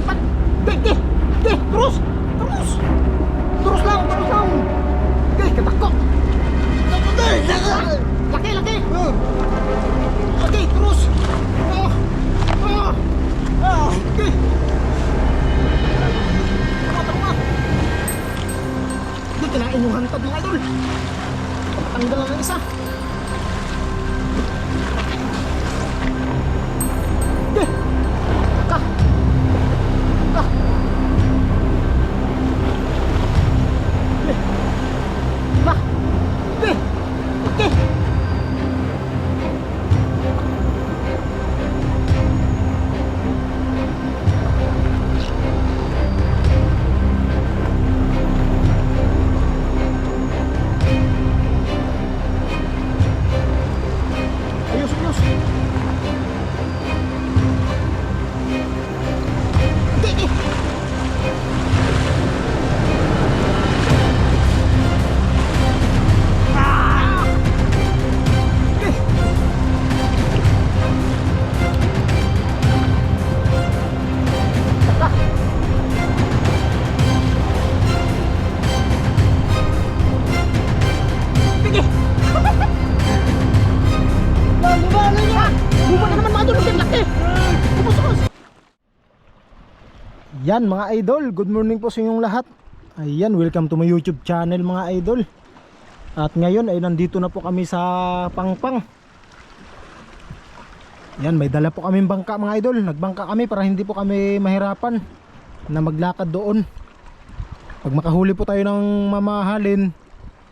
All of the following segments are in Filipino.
Pat! Di! Terus! Terus lang! Di! Katakot! Laki! Laki! Terus! Di! Tama! Di! Kinain yung hantad mga idol! Tanggal lang ng isa! Di! Ka! Yan mga idol, good morning po sa inyong lahat. Ayan, welcome to my YouTube channel mga idol. At ngayon ay nandito na po kami sa Pangpang. Yan, may dala po kaming bangka mga idol. Nagbangka kami para hindi po kami mahirapan na maglakad doon. Pag makahuli po tayo ng mamahalin,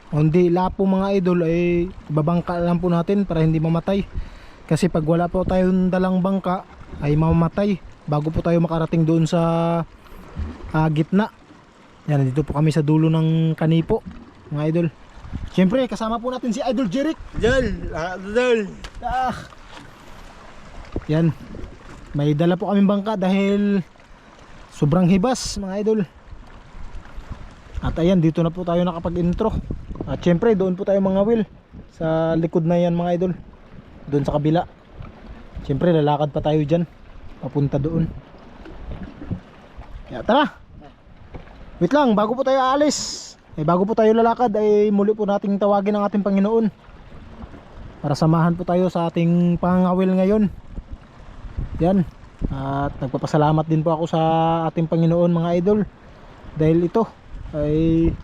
hindi lapo mga idol, ay babangka lang po natin para hindi mamatay. Kasi pag wala po tayong dalang bangka ay mamamatay bago po tayo makarating doon sa gitna. Yan, dito po kami sa dulo ng Kanipo mga idol. Siyempre kasama po natin si Idol Jeric. Yan, may dala po kaming bangka dahil sobrang hibas mga idol. At ayan, dito na po tayo nakapag-intro. At siyempre doon po tayo mga will sa likod na yan mga idol, doon sa kabila. Siyempre lalakad pa tayo dyan papunta doon. Kaya tara, wait lang, bago po tayo aalis, bago po tayo lalakad, ay muli po nating tawagin ang ating Panginoon para samahan po tayo sa ating pangangawil ngayon. Yan, at nagpapasalamat din po ako sa ating Panginoon mga idol, dahil ito ay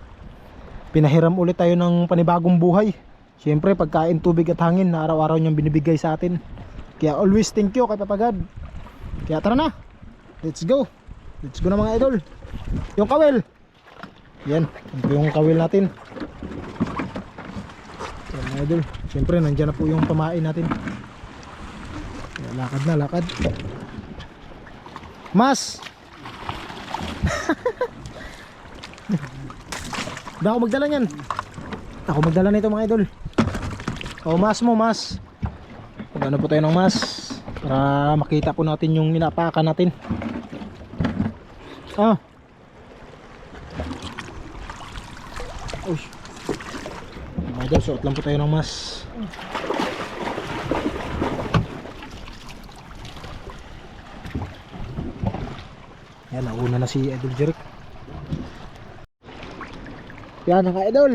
pinahiram ulit tayo ng panibagong buhay. Siyempre pagkain, tubig at hangin na araw-araw niyang binibigay sa atin. Kaya always thank you kay Papa God. Kaya tara na, let's go na mga idol. Yung kawil, yan, ito yung kawil natin. Yan mga idol, siyempre nandyan na po yung pamain natin. Kaya lakad. Mas ba ako magdala nyan? Ako magdala nito mga idol. Mas mo mas, pag ano po tayo ng mas para makita po natin yung inapakan natin. Uy, mga idol, suot lang po tayo ng mas. Yan, nauna na si Idol Jeric. Yan mga idol,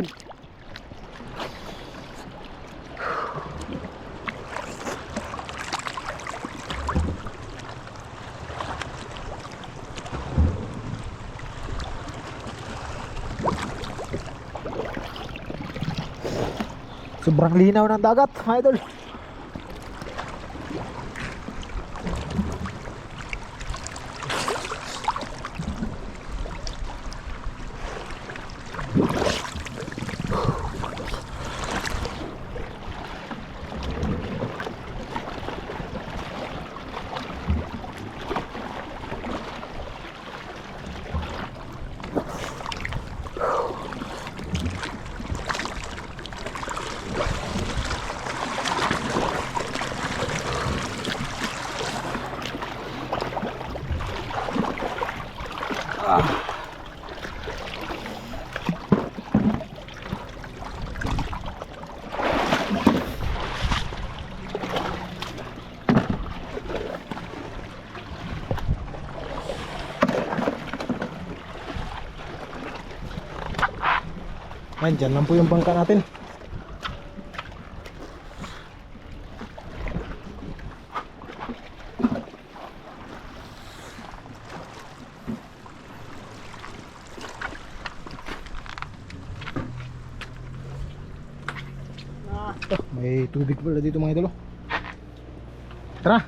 sobrang linaw ng dagat mga idol. Ayan, dyan lang po yung bangka natin. May tubig pala dito mga idol. Tara.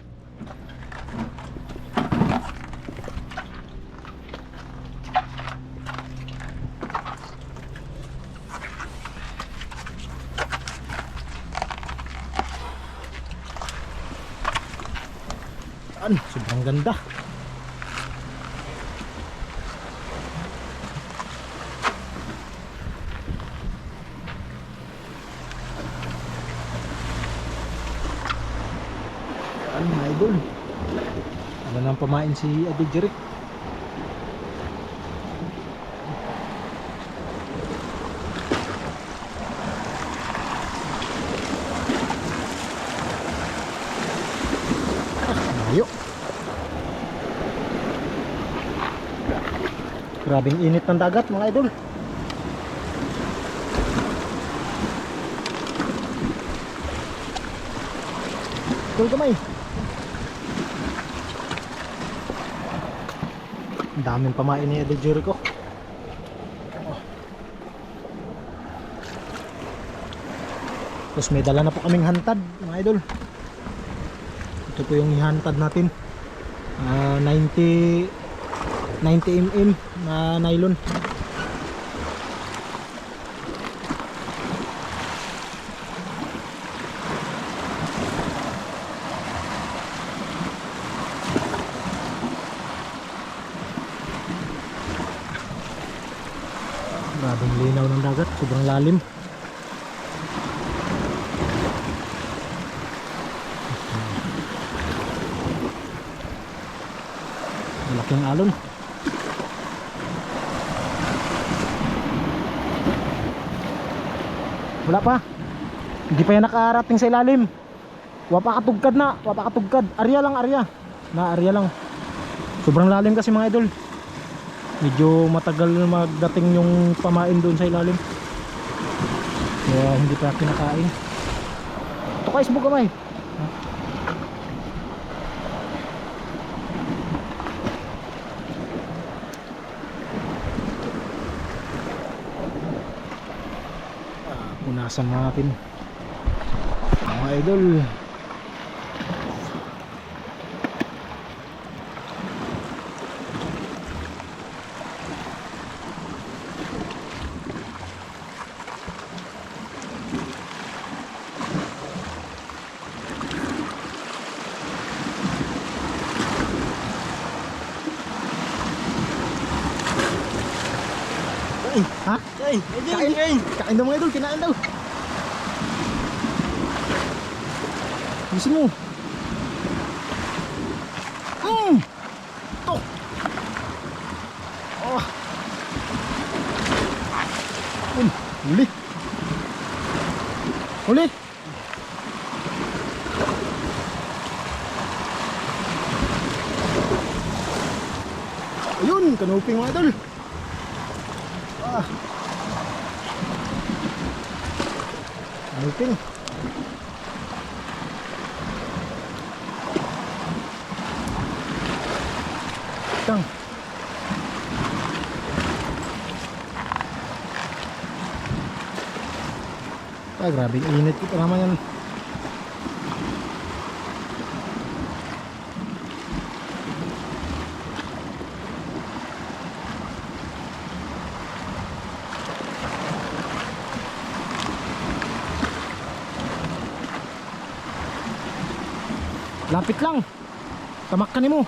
Sobrang ganda. Mga idol, ano nang pamain si Ate Jeric. Layo. Grabing init ng dagat mga idol. Cool kamay. Ang daming pamain ni Ate Jeric ko. Tapos may dala na po kaming hantad mga idol. Ito po yung ihantad natin. 90 mm na nylon. Grabing linaw ng dagat, sobrang lalim. Malaking alon. Wala pa. Hindi pa yan nakarating sa ilalim. Wapa katugkad na, wapa katugkad. Arya lang, arya. Na arya lang. Sobrang lalim kasi mga idol. Medyo matagal magdating yung pamain doon sa ilalim. Kaya hindi pa kinakain. Ito ka isbog kamay. Punasan natin mga idol. Ha? Kain! Kain! Kain daw mga idol, kinain daw. Gusto mo? Tok! Oh! Huli! Huli! Ayun! Kanuping mga idol! Kanuping! Tang. Grabe init ito naman yan. Lapit lang. Tamakkan mo.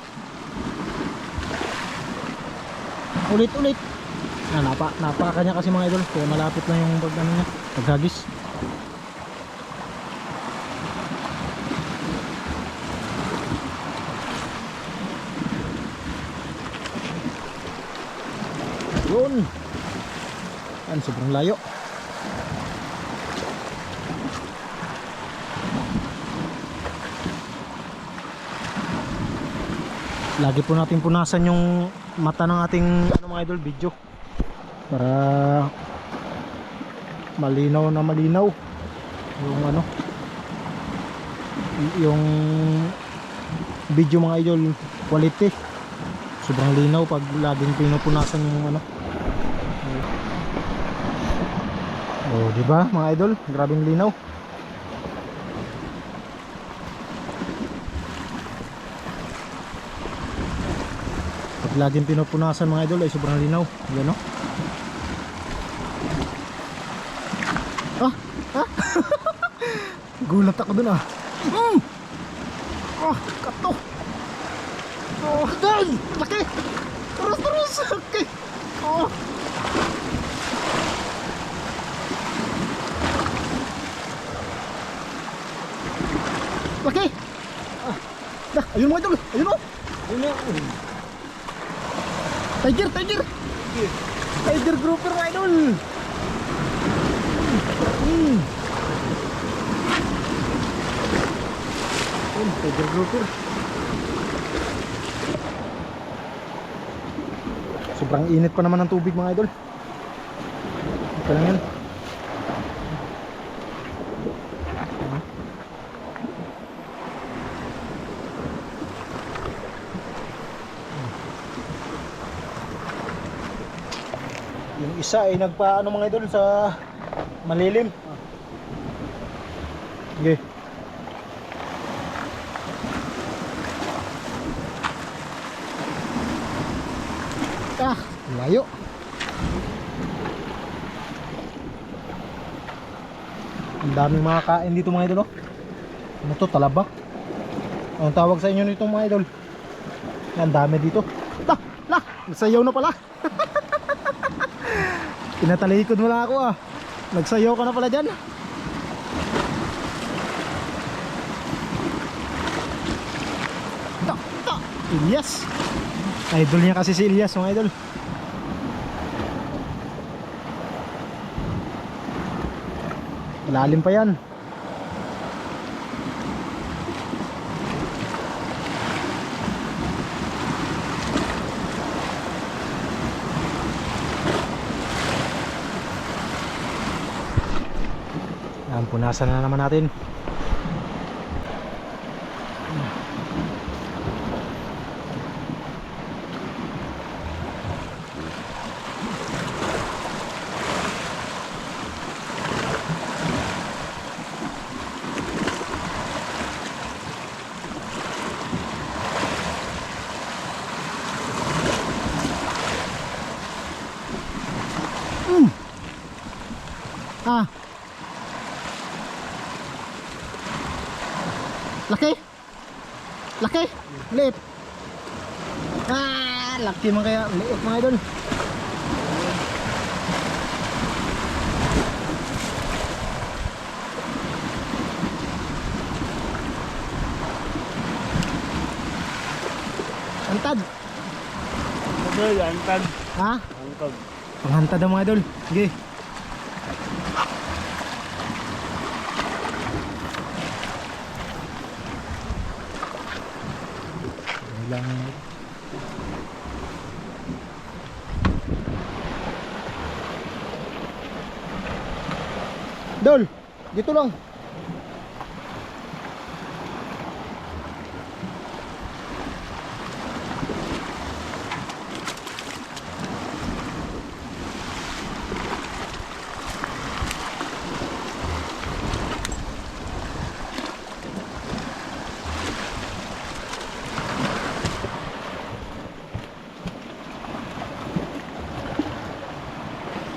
Ulit-ulit. Napa kanya kasi mga idol. Kaya malapit lang yung ano niya, paghagis. Yun. Yan, sobrang layo. Lagi po natin punasan yung mata ng ating ano mga idol, video para malinaw na malinaw yung ano, yung video mga idol, quality. Sobrang linaw pag laging pinupunasan yung ano. Oh, di ba mga idol? Grabing linaw. Pag laging pinupunasan mga idol ay sobrang linaw. Yan, no? Ah, ah. Gulat ako dun ah. Oh, kato. Oh, dahil! Laki! Terus! Okay. Oh. Laki! Ah. Dah, ayun mo idol! Ayun mo! Ayun mo! Tiger! Tiger grouper mga idol! Tiger grouper. Sobrang init pa naman ng tubig mga idol. Ito lang yan. Yung isa ay nagpaano mga idol sa malilim. Okay. Ah, layo. Ang daming mga kain dito mga idol, oh. Ano to, talaba? Anong tawag sa inyo nito mga idol? Ang dami dito. Nagsayaw na pala. Tinatalikod mo lang ako ah. Nagsayaw ka na pala dyan. Ilyas. Idol niya kasi si Ilyas mga idol. Lalim pa yan. Yan, punasan na naman natin. Ah. Laki. Liit. Ah, laki man kaya, liit mga idol. Antad. Antad. Ha? Antad. Panghantad ang mga idol. Sige. Lang. Dol, dito lang.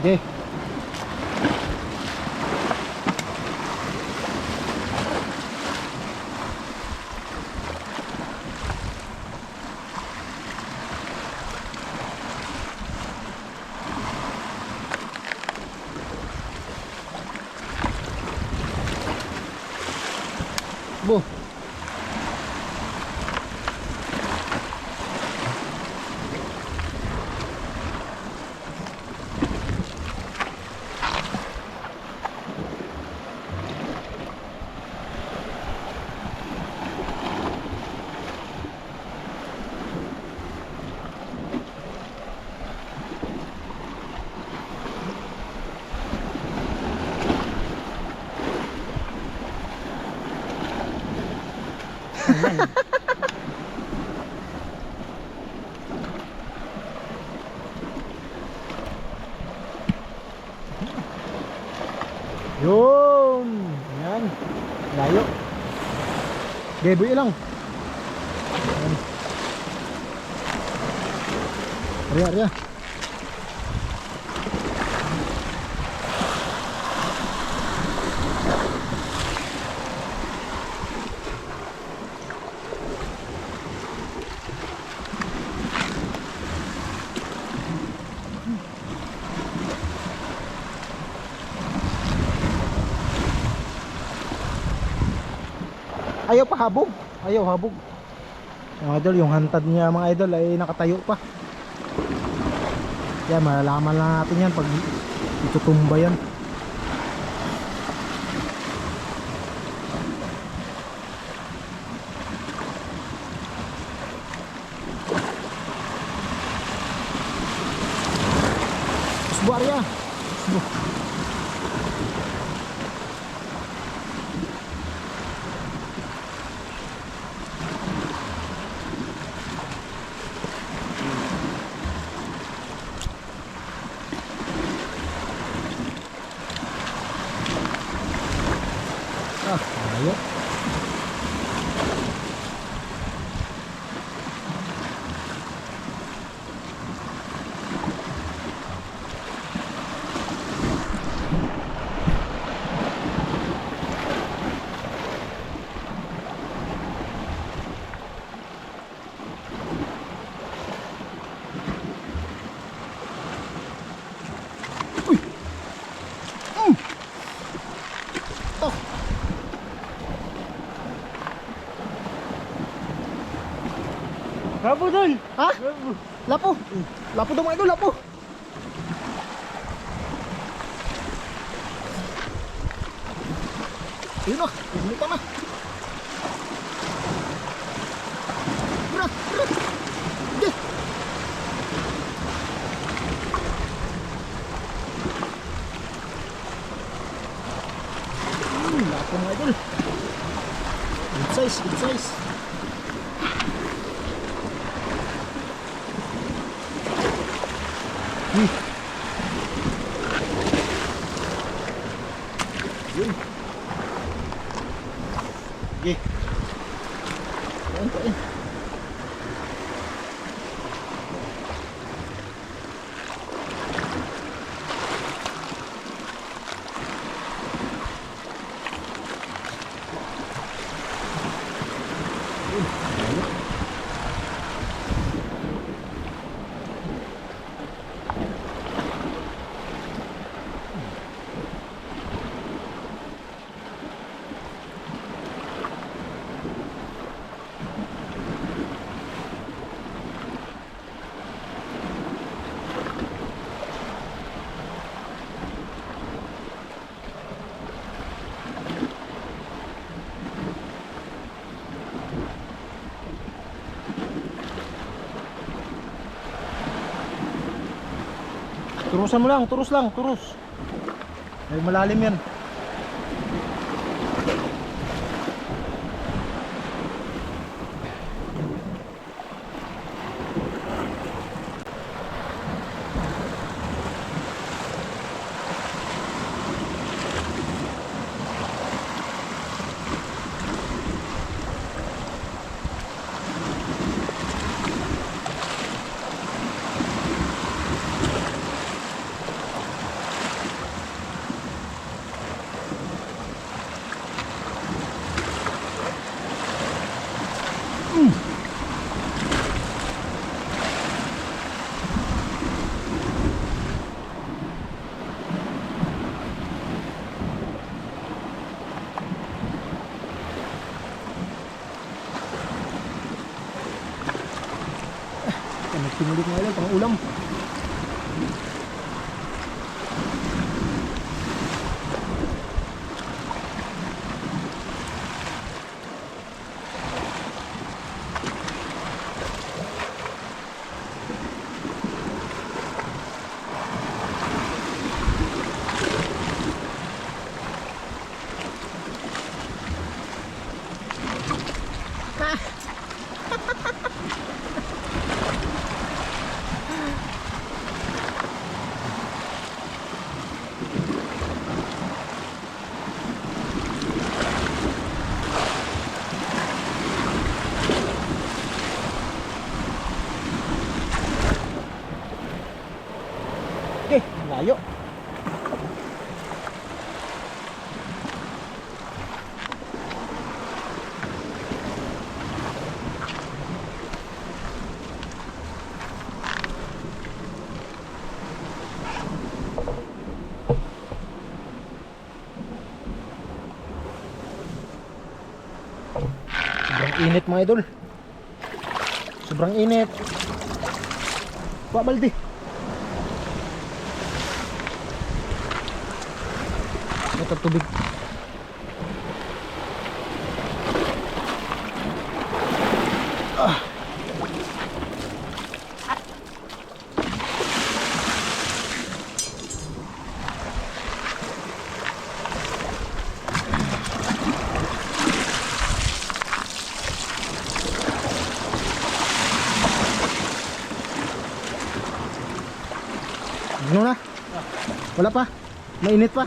Okay. Bo. Yun. Ayan. Layo. Geboy lang. Ayan. Arya, arya. Ayaw pa habog. Ayaw habog. Mga idol, yung hantad niya mga idol ay nakatayo pa. Kaya malalaman lang natin yan pag itutumba yan. Usbo Arya. Usbo. Ayo. Uy. Oh. Lapo dun! Ha? Lapo. Lapo daw mga idol, lapo. Yun na, lumita na. Berat, berat. Deh. Lapo mga idol. Good size, good size. Yun. Sige. Ayan pa eh. Turusan mo lang, turus lang, turus. Ay malalim yan. Pinulit nga lang, pang ulam. Ah! Layo. Sobrang init mga idol. Sobrang init. Pak baldi. Ito tubig. Ano na? Wala pa? Mainit pa?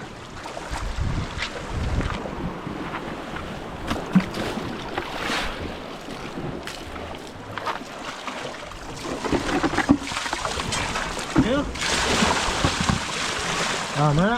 Ano na?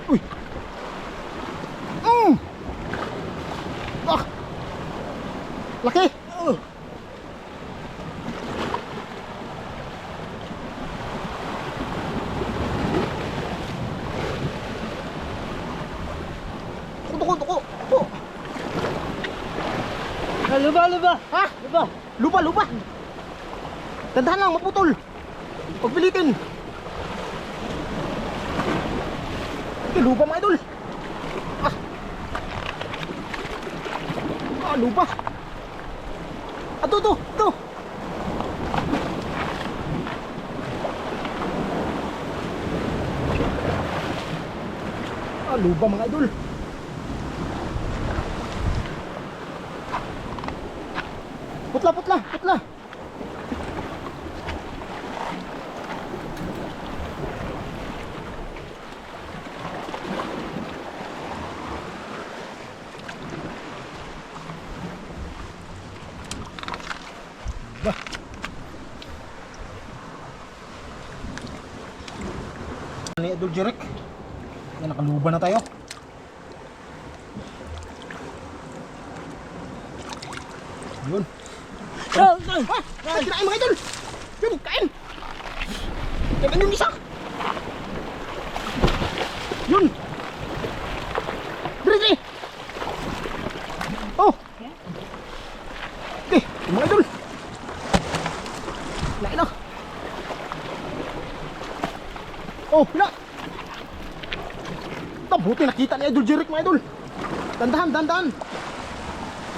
Uy! Ah! Laki! Tuko! Luba! Ha? Lupa! Dandahan lang, maputol! Pagpilitin! Lupa mga idol! Lupa! Ito! Lupa mga idol! Putla! Bah. Ni Idol Jerek. Yan, nakaluba na tayo. Yun. Kinain mga idol. Yun, kain. Kain yung isa. Yun. Dre. Oh. Okay, mga idol. Lain na. Oh, hila. Buti nakita ni Idol Jerek mga idol. Dandahan.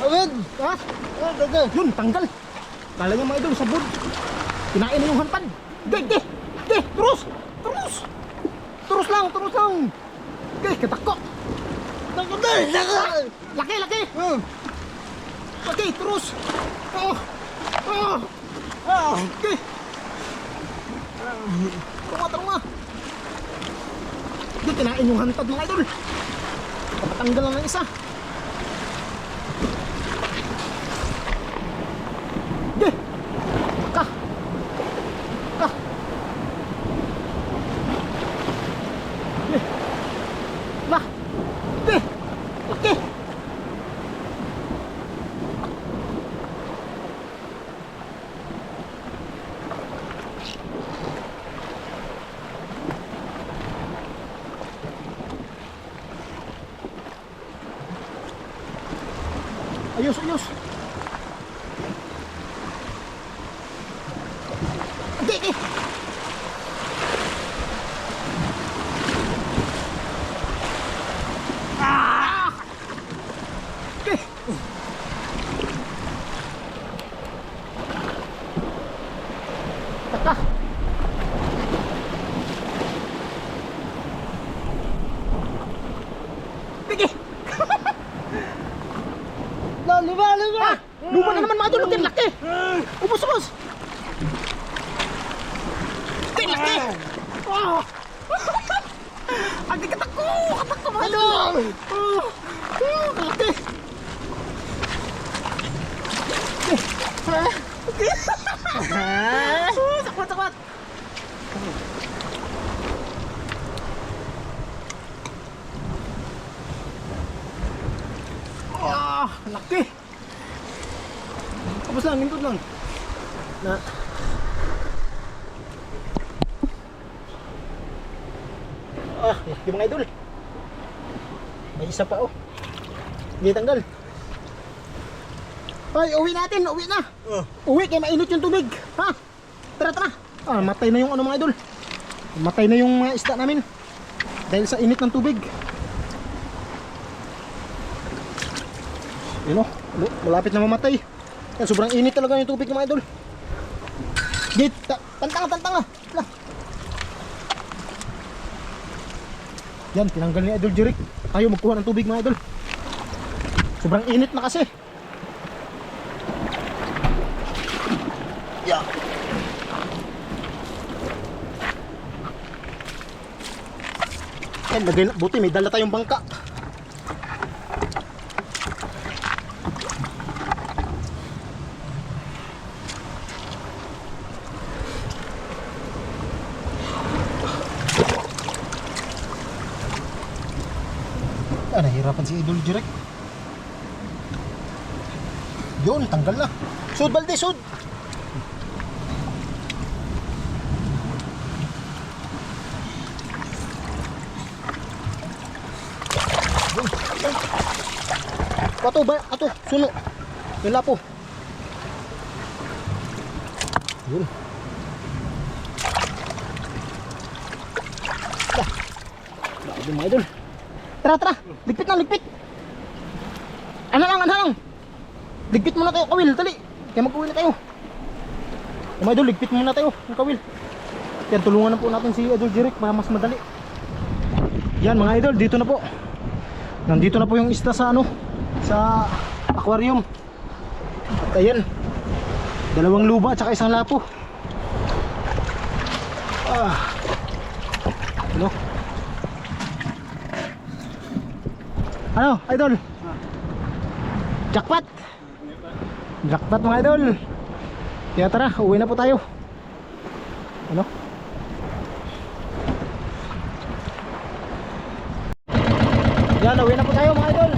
Agad. Ha? Yun, tanggal. Kala niya mga idol, sabon. Kinain na yung hanpan. Ge, terus lang. Ge, katako. Laki. Laki, terus. Ge. Teruma. Ge, kinain yung hantad mga idol. Kapatanggal lang ng isa. Ge! Ka! Ge! Lah! Ge! Laki! Ayos! Ge! Ge! Taka! Ah, lupa na naman mga idol, laki, laki. Ubus, ubus. Laki. Oh. Ang katak ko mga idol. Oh. Laki. Sakwat, sakwat. Laki. Tapos lang, lingkod lang. Na. Laki mga idol. May isa pa oh. Hindi tanggal. Ay, uwi natin, uwi na. Uwi kaya mainit yung tubig. Ha? Tara, tara. Matay na yung ano mga idol. Matay na yung mga isda namin. Dahil sa init ng tubig. Yun o, malapit na mamatay. Yan, sobrang init talaga yung tubig ng mga idol. Git, tantanga, tantanga. Yan, tinanggal ni Idol Jeric. Tayo magkuha ng tubig mga idol. Sobrang init na kasi. Yeah. Yan, lagay na, buti may dala tayong bangka. Nahirapan si Idol Jeric. Yun, tanggal na. Sud, balde, sud. Yun. Ato ba? Ato, suno. Yung lapo. Yun. Grabe mga idol. Tara, tara. Ligpit na, ligpit. Ano lang. Ligpit muna tayo, kawil, tali. Kaya mag-uwi na tayo. Mga idol, ligpit muna tayo, yung kawil. Yan, tulungan na po natin si Idol Jeric para mas madali. Yan mga idol, dito na po. Nandito na po yung isda sa ano, sa aquarium. At ayan, 2 luba at saka 1 lapo. Ano? Ano, idol? Jackpot! Jackpot mga idol! Kaya tara, uwi na po tayo. Ano? Yan, uwi na po tayo mga idol.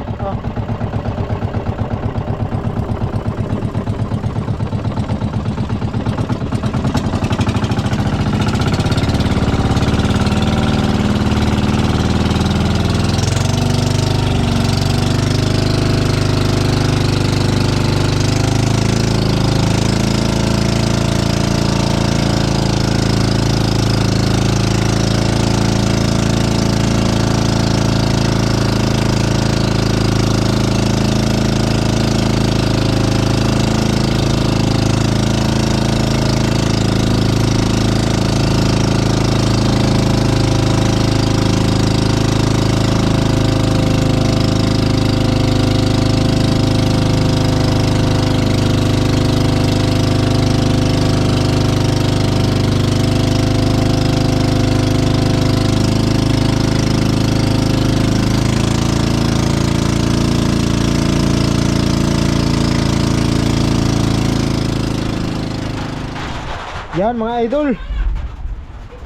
Yan mga idol,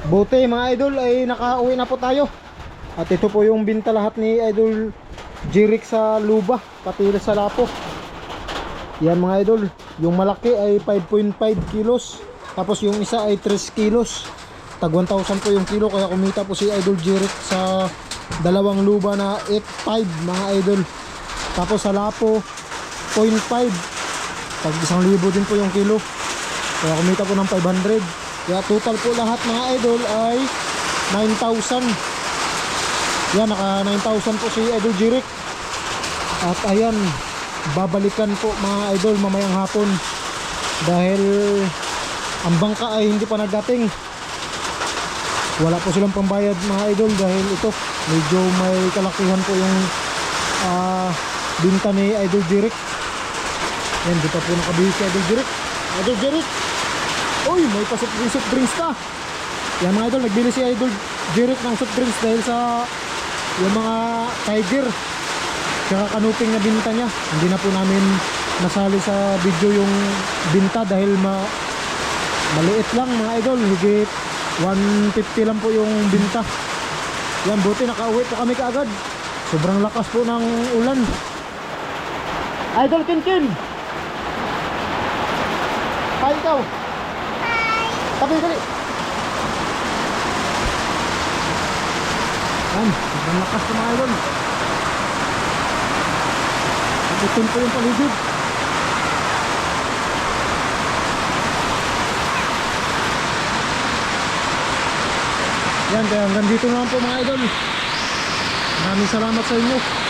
buti mga idol ay nakauwi na po tayo. At ito po yung binta lahat ni Idol Jeric sa luba, pati sa lapo. Yan mga idol, yung malaki ay 5.5 kilos, tapos yung isa ay 3 kilos. Tag 1,000 po yung kilo, kaya kumita po si Idol Jeric sa 2 luba na 8.5 mga idol. Tapos sa lapo 0.5, tag 1,000 din po yung kilo, kaya kumita po ng 500. Kaya total po lahat mga idol ay 9,000. Yan, naka 9,000 po si Idol Jeric. At ayan, babalikan po mga idol mamayang hapon, dahil ang bangka ay hindi pa nagdating. Wala po silang pambayad mga idol, dahil ito medyo may kalakihan po yung binta ni Idol Jeric. Yan, di pa po nakabihis si Idol Jeric. Idol Jeric! Uy, may pa soft drinks pa. Yan mga idol, nagbili si Idol Jeric ng soft drinks dahil sa yung mga tiger tsaka kanuping na binta niya. Hindi na po namin nasali sa video yung binta dahil maliit lang mga idol. Higit 150 lang po yung binta. Yan, buti nakauwi po kami kaagad. Sobrang lakas po ng ulan. Idol Kinkin! Hi ikaw! Tabi dali! Yan, sobrang lakas po mga idol. Ipon po yung paligid. Yan, kaya hanggang dito na lang po mga idol. Maraming salamat sa inyo.